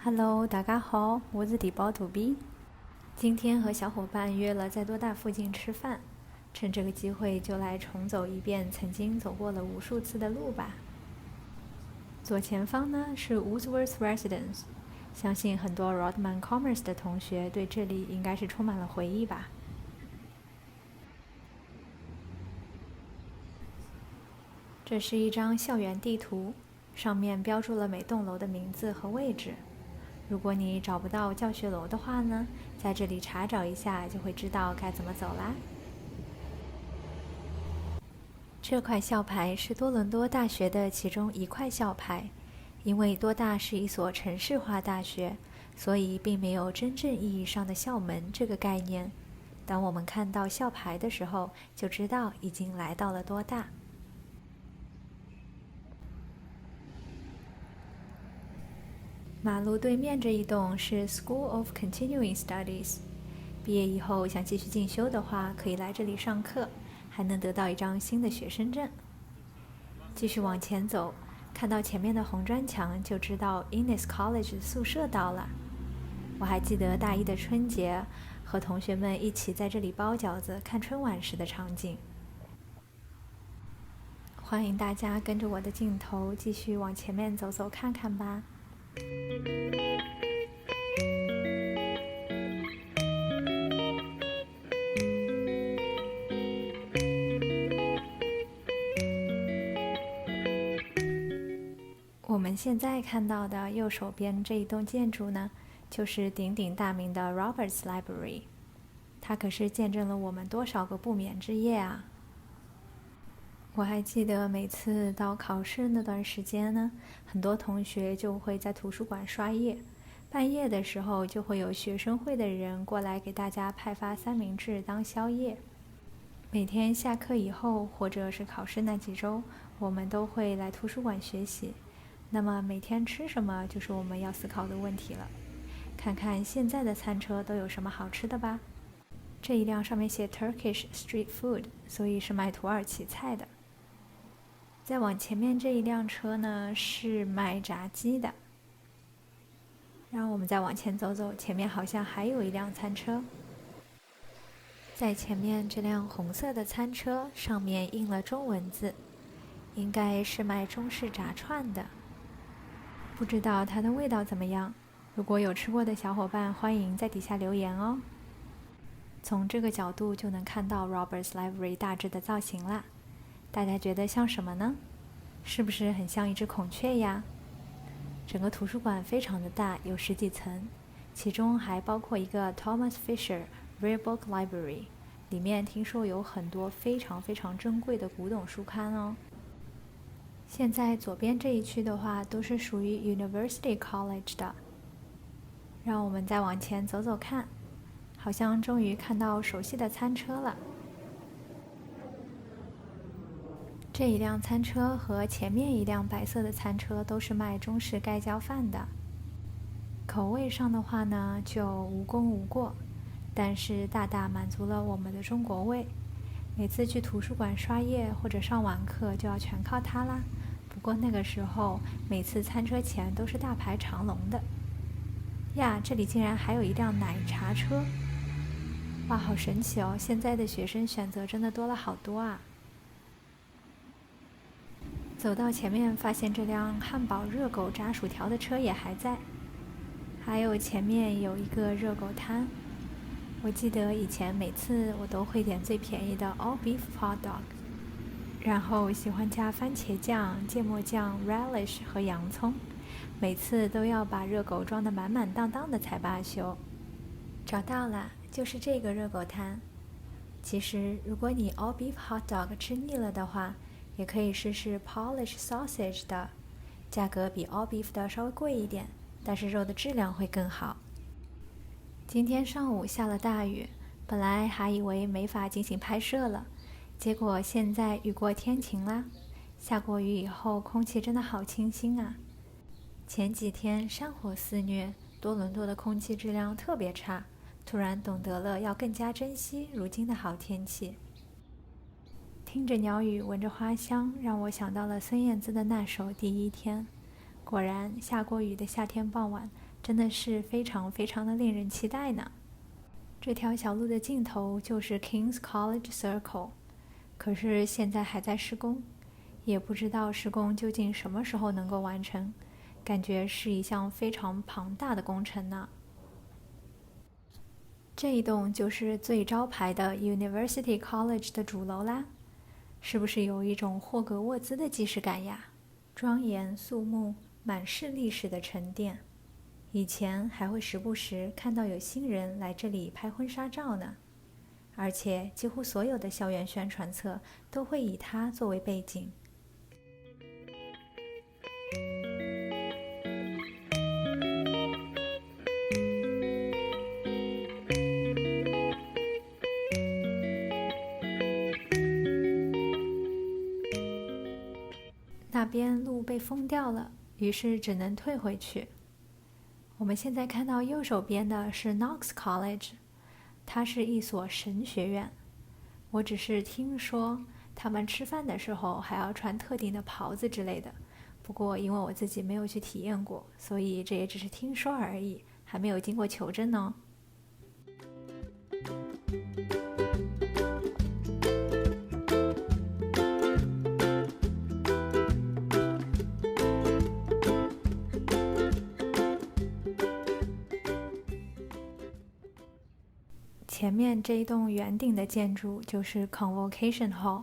Hello，大家好，我是地包土比。今天和小伙伴约了在多大附近吃饭，趁这个机会就来重走一遍曾经走过了无数次的路吧。左前方呢是 Woolworth Residence， 相信很多 Rodman Commerce 的同学对这里应该是充满了回忆吧。这是一张校园地图，上面标注了每栋楼的名字和位置。如果你找不到教学楼的话呢，在这里查找一下就会知道该怎么走啦。这块校牌是多伦多大学的其中一块校牌，因为多大是一所城市化大学，所以并没有真正意义上的校门这个概念。当我们看到校牌的时候，就知道已经来到了多大。马路对面这一栋是 School of Continuing Studies， 毕业以后想继续进修的话，可以来这里上课，还能得到一张新的学生证。继续往前走，看到前面的红砖墙，就知道 Innis College 的宿舍到了。我还记得大一的春节，和同学们一起在这里包饺子、看春晚时的场景。欢迎大家跟着我的镜头继续往前面走走看看吧。我们现在看到的右手边这一栋建筑呢，就是鼎鼎大名的 Roberts Library， 它可是见证了我们多少个不眠之夜啊！我还记得每次到考试那段时间呢，很多同学就会在图书馆刷夜，半夜的时候就会有学生会的人过来给大家派发三明治当宵夜。每天下课以后或者是考试那几周，我们都会来图书馆学习。那么每天吃什么就是我们要思考的问题了。看看现在的餐车都有什么好吃的吧。这一辆上面写 Turkish Street Food， 所以是卖土耳其菜的。再往前面这一辆车呢，是卖炸鸡的。然后我们再往前走走，前面好像还有一辆餐车。在前面这辆红色的餐车上面印了中文字，应该是卖中式炸串的。不知道它的味道怎么样？如果有吃过的小伙伴，欢迎在底下留言哦。从这个角度就能看到 Roberts Library 大致的造型啦。大家觉得像什么呢？是不是很像一只孔雀呀？整个图书馆非常的大，有10几层，其中还包括一个 Thomas Fisher Rare Book Library， 里面听说有很多非常非常珍贵的古董书刊哦。现在左边这一区的话，都是属于 University College 的。让我们再往前走走看，好像终于看到熟悉的餐车了。这一辆餐车和前面一辆白色的餐车都是卖中式盖浇饭的。口味上的话呢，就无功无过，但是大大满足了我们的中国胃。每次去图书馆刷夜或者上晚课就要全靠它啦。不过那个时候，每次餐车前都是大排长龙的。呀，这里竟然还有一辆奶茶车！哇，好神奇哦！现在的学生选择真的多了好多啊。走到前面，发现这辆汉堡、热狗、炸薯条的车也还在，还有前面有一个热狗摊。我记得以前每次我都会点最便宜的 All Beef Hot Dog， 然后喜欢加番茄酱、芥末酱、relish 和洋葱，每次都要把热狗装得满满当当的才罢休。找到了，就是这个热狗摊。其实如果你 All Beef Hot Dog 吃腻了的话，也可以试试 Polish Sausage 的，价格比 All Beef 的稍微贵一点，但是肉的质量会更好。今天上午下了大雨，本来还以为没法进行拍摄了，结果现在雨过天晴啦。下过雨以后，空气真的好清新啊。前几天山火肆虐，多伦多的空气质量特别差，突然懂得了要更加珍惜如今的好天气。听着鸟语，闻着花香，让我想到了孙燕姿的那首《第一天》。果然，下过雨的夏天傍晚，真的是非常非常的令人期待呢。这条小路的尽头就是 King's College Circle， 可是现在还在施工，也不知道施工究竟什么时候能够完成，感觉是一项非常庞大的工程呢。这一栋就是最招牌的 University College 的主楼啦，是不是有一种霍格沃兹的既视感呀？庄严肃穆，满是历史的沉淀。以前还会时不时看到有新人来这里拍婚纱照呢，而且几乎所有的校园宣传册都会以它作为背景。那边路被封掉了，于是只能退回去。我们现在看到右手边的是 Knox College， 它是一所神学院。我只是听说他们吃饭的时候还要穿特定的袍子之类的，不过因为我自己没有去体验过，所以这也只是听说而已，还没有经过求证呢。前面这一栋圆顶的建筑就是 Convocation Hall，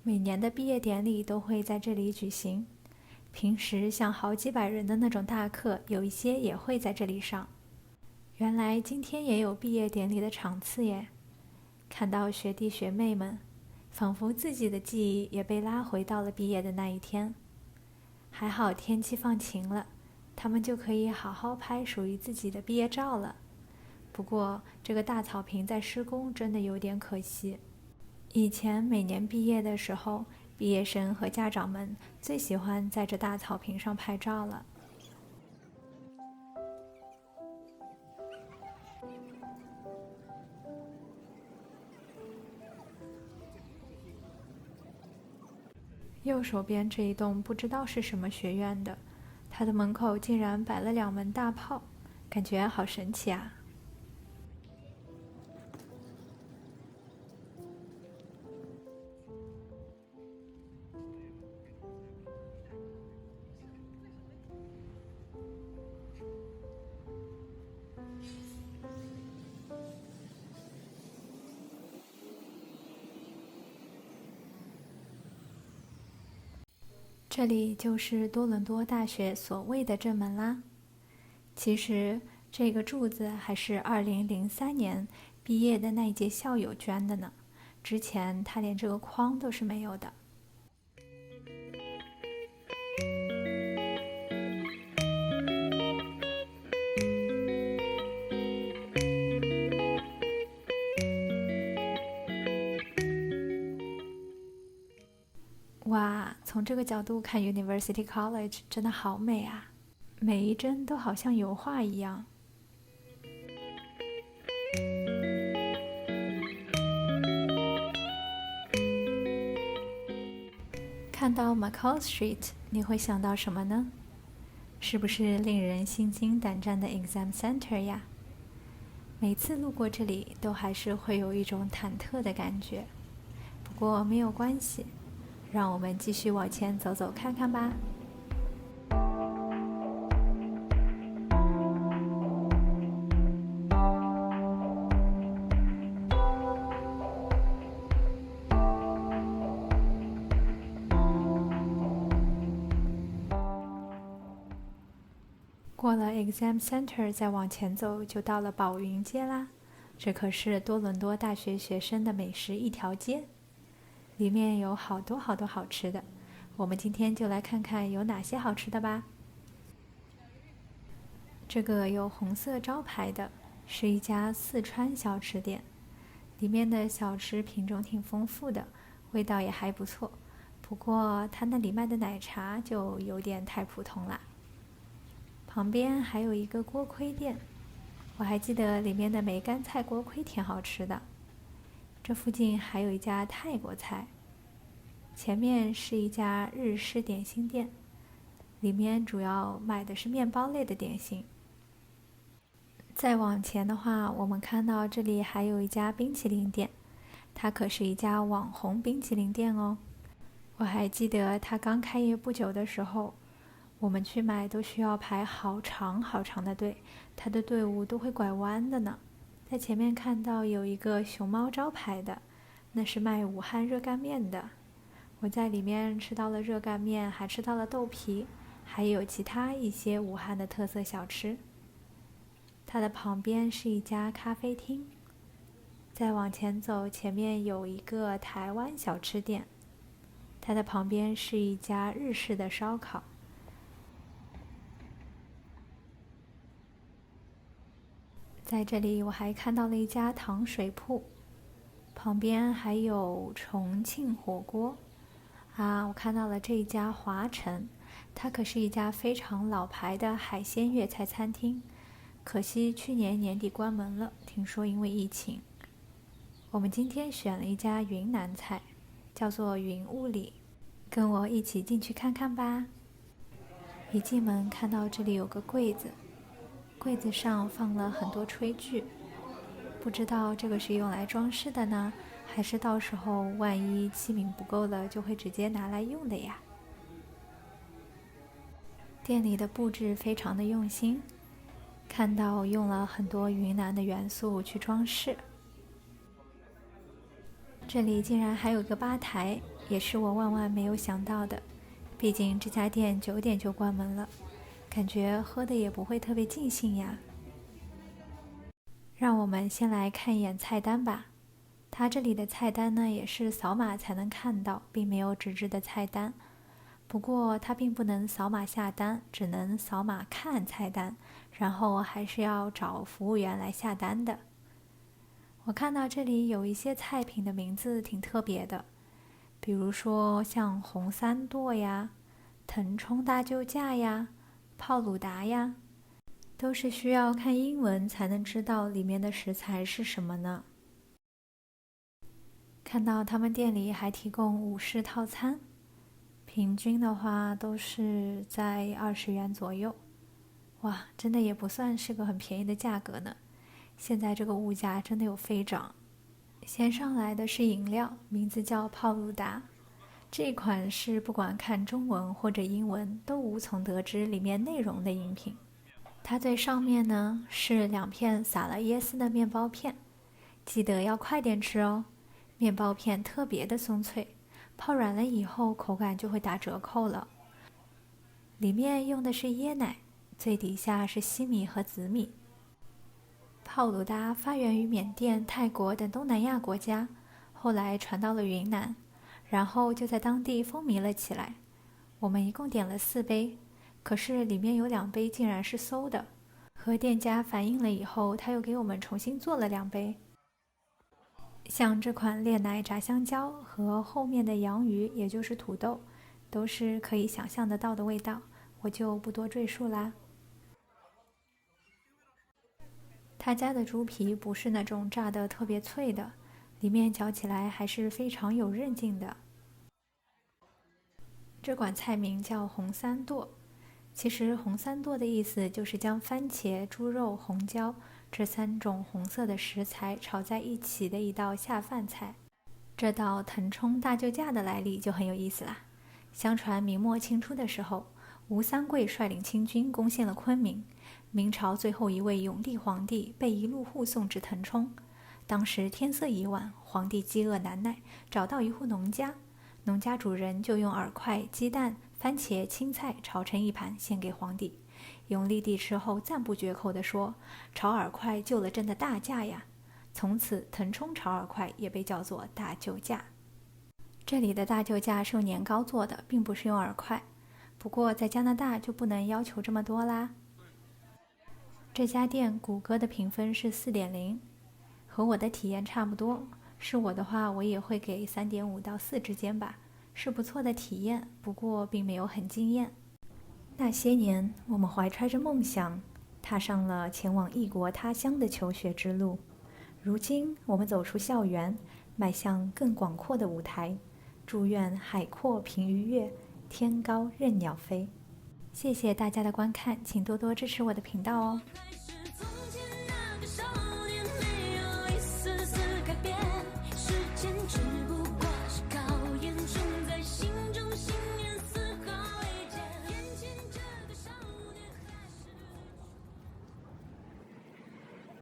每年的毕业典礼都会在这里举行。平时像好几百人的那种大课，有一些也会在这里上。原来今天也有毕业典礼的场次耶！看到学弟学妹们，仿佛自己的记忆也被拉回到了毕业的那一天。还好天气放晴了，他们就可以好好拍属于自己的毕业照了。不过这个大草坪在施工真的有点可惜。以前每年毕业的时候，毕业生和家长们最喜欢在这大草坪上拍照了。右手边这一栋不知道是什么学院的，它的门口竟然摆了2门大炮，感觉好神奇啊！这里就是多伦多大学所谓的正门啦。其实这个柱子还是2003年毕业的那一届校友捐的呢，之前他连这个框都是没有的。哇，从这个角度看 University College 真的好美啊，每一帧都好像油画一样。看到 McCall Street， 你会想到什么呢？是不是令人心惊胆战的 Exam Center 呀？每次路过这里，都还是会有一种忐忑的感觉。不过没有关系，让我们继续往前走走看看吧。过了 Exam Center， 再往前走就到了宝云街啦。这可是多伦多大学学生的美食一条街，里面有好多好多好吃的。我们今天就来看看有哪些好吃的吧。这个有红色招牌的是一家四川小吃店，里面的小吃品种挺丰富的，味道也还不错。不过它那里卖的奶茶就有点太普通啦。旁边还有一个锅盔店，我还记得里面的梅干菜锅盔挺好吃的。这附近还有一家泰国菜，前面是一家日式点心店，里面主要卖的是面包类的点心。再往前的话，我们看到这里还有一家冰淇淋店，它可是一家网红冰淇淋店哦。我还记得它刚开业不久的时候，我们去买都需要排好长好长的队，它的队伍都会拐弯的呢。在前面看到有一个熊猫招牌的，那是卖武汉热干面的。我在里面吃到了热干面，还吃到了豆皮，还有其他一些武汉的特色小吃。它的旁边是一家咖啡厅，再往前走，前面有一个台湾小吃店，它的旁边是一家日式的烧烤。在这里我还看到了一家糖水铺，旁边还有重庆火锅。我看到了这一家华晨，它可是一家非常老牌的海鲜粤菜餐厅，可惜去年年底关门了，听说因为疫情。我们今天选了一家云南菜，叫做云雾里，跟我一起进去看看吧。一进门看到这里有个柜子，柜子上放了很多炊具，不知道这个是用来装饰的呢，还是到时候万一器皿不够了就会直接拿来用的呀。店里的布置非常的用心，看到用了很多云南的元素去装饰。这里竟然还有个吧台，也是我万万没有想到的，毕竟这家店9点就关门了，感觉喝的也不会特别尽兴呀。让我们先来看一眼菜单吧。它这里的菜单呢，也是扫码才能看到，并没有纸质的菜单。不过它并不能扫码下单，只能扫码看菜单，然后还是要找服务员来下单的。我看到这里有一些菜品的名字挺特别的，比如说像红三剁呀、腾冲大救驾呀、泡鲁达呀，都是需要看英文才能知道里面的食材是什么呢。看到他们店里还提供5式套餐，平均的话都是在20元左右。哇，真的也不算是个很便宜的价格呢。现在这个物价真的有飞涨。先上来的是饮料，名字叫泡鲁达。这款是不管看中文或者英文都无从得知里面内容的饮品。它最上面呢是2片撒了椰丝的面包片，记得要快点吃哦。面包片特别的松脆，泡软了以后口感就会打折扣了。里面用的是椰奶，最底下是西米和紫米。泡鲁达发源于缅甸、泰国等东南亚国家，后来传到了云南，然后就在当地风靡了起来。我们一共点了4杯，可是里面有2杯竟然是馊的。和店家反映了以后，他又给我们重新做了2杯。像这款炼奶炸香蕉和后面的洋芋，也就是土豆，都是可以想象得到的味道，我就不多赘述啦。他家的猪皮不是那种炸得特别脆的，里面嚼起来还是非常有韧劲的。这款菜名叫红三剁，其实红三剁的意思就是将番茄、猪肉、红椒这3种红色的食材炒在一起的一道下饭菜。这道腾冲大救驾的来历就很有意思啦。相传明末清初的时候，吴三桂率领清军攻陷了昆明，明朝最后一位永历皇帝被一路护送至腾冲。当时天色已晚，皇帝饥饿难耐，找到一户农家，农家主人就用饵块、鸡蛋、番茄、青菜炒成一盘献给皇帝。永历帝吃后赞不绝口地说：“炒饵块救了朕的大驾呀！”从此腾冲炒饵块也被叫做大救驾。这里的大救驾是用年糕做的，并不是用饵块。不过在加拿大就不能要求这么多啦。这家店谷歌的评分是4.0，和我的体验差不多。是我的话，我也会给3.5到4之间吧，是不错的体验，不过并没有很惊艳。那些年，我们怀揣着梦想，踏上了前往异国他乡的求学之路。如今，我们走出校园，迈向更广阔的舞台。祝愿海阔凭鱼跃，天高任鸟飞。谢谢大家的观看，请多多支持我的频道哦。